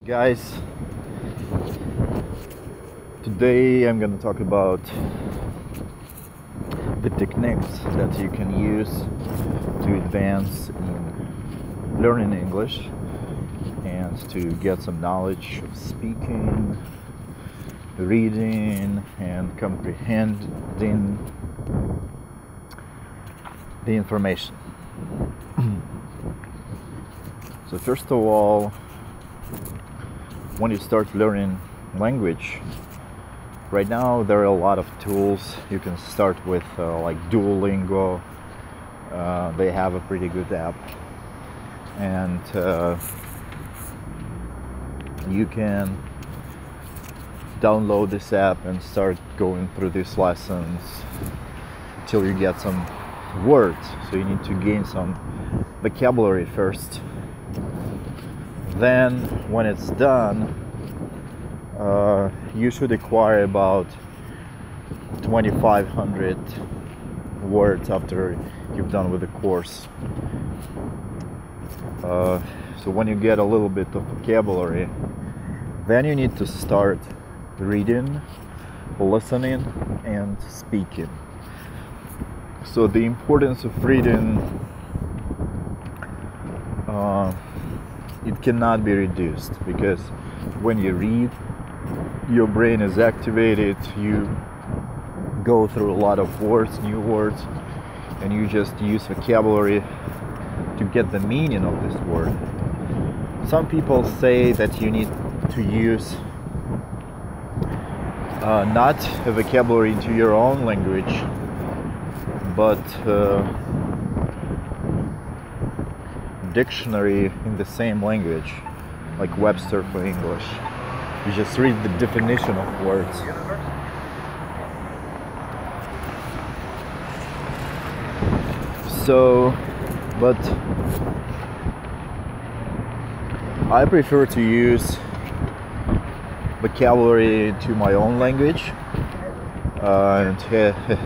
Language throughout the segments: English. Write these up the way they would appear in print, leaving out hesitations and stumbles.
Guys, today I'm gonna talk about the techniques that you can use to advance in learning English and to get some knowledge of speaking, reading, and comprehending the information. So first of all, when you start learning language, right now there are a lot of tools. You can start with like Duolingo. They have a pretty good app, and you can download this app and start going through these lessons till you get some words. So you need to gain some vocabulary first. Then when it's done, you should acquire about 2,500 words after you've done with the course. So when you get a little bit of vocabulary, then you need to start reading, listening, and speaking. So the importance of reading, it cannot be reduced, because when you read, your brain is activated, you go through a lot of words, new words, and you just use vocabulary to get the meaning of this word. Some people say that you need to use not a vocabulary into your own language, but dictionary in the same language, like Webster for English. You just read the definition of words. So, but I prefer to use vocabulary to my own language,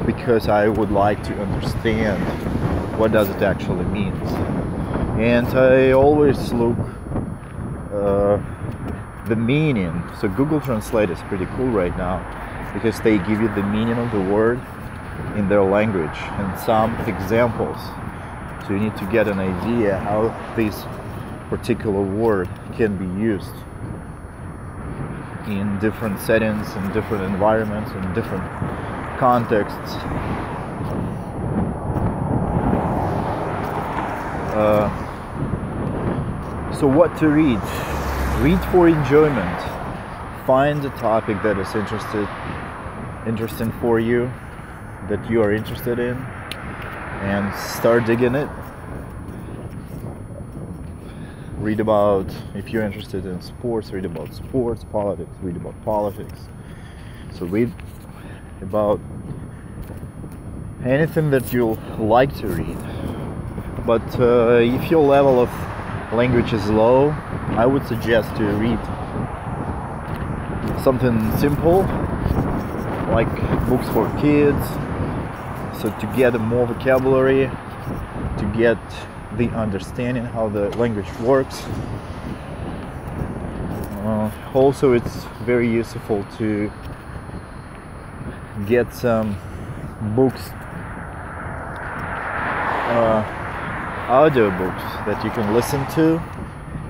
because I would like to understand what does it actually mean. And I always look the meaning. So Google Translate is pretty cool right now, because they give you the meaning of the word in their language and some examples. So you need to get an idea how this particular word can be used in different settings, in different environments, in different contexts. So what to read? Read for enjoyment. Find a topic that is interesting for you, that you are interested in, and start digging it. Read about, if you're interested in sports, read about sports, politics, read about politics. So read about anything that you like to read. But if your level of language is low, I would suggest to read something simple, like books for kids, so to get more vocabulary, to get the understanding how the language works. Also, it's very useful to get some books, audio books that you can listen to,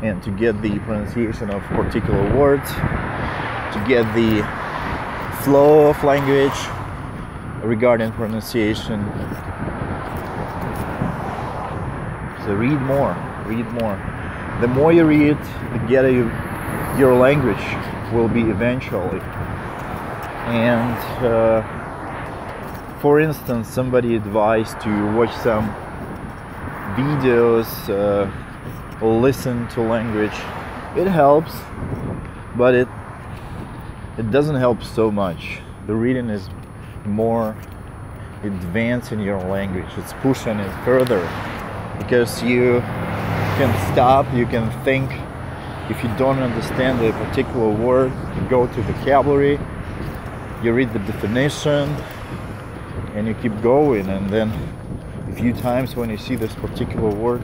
and to get the pronunciation of particular words, to get the flow of language regarding pronunciation. So read more. The more you read, the better your language will be eventually. And for instance, somebody advised to watch some videos or listen to language. It helps, but it doesn't help so much. The reading is more advancing your language. It's pushing it further, because you can stop, you can think. If you don't understand a particular word, you go to vocabulary, you read the definition, and you keep going. And then a few times when you see this particular word,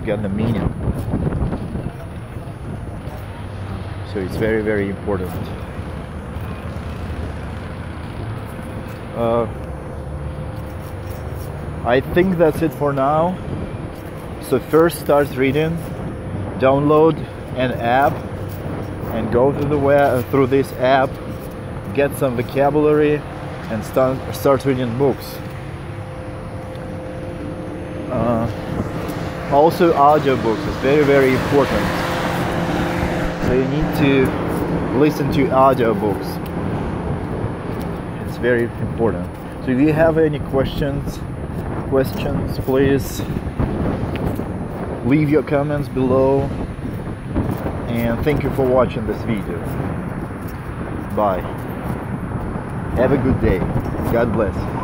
get the meaning. So it's very, very important. I think that's it for now. So first start reading, download an app and go through the web, through this app, get some vocabulary and start reading books. Also audiobooks is very, very important. So you need to listen to audiobooks. It's very important. So if you have any questions, please leave your comments below, and thank you for watching this video. Bye. Have a good day. God bless.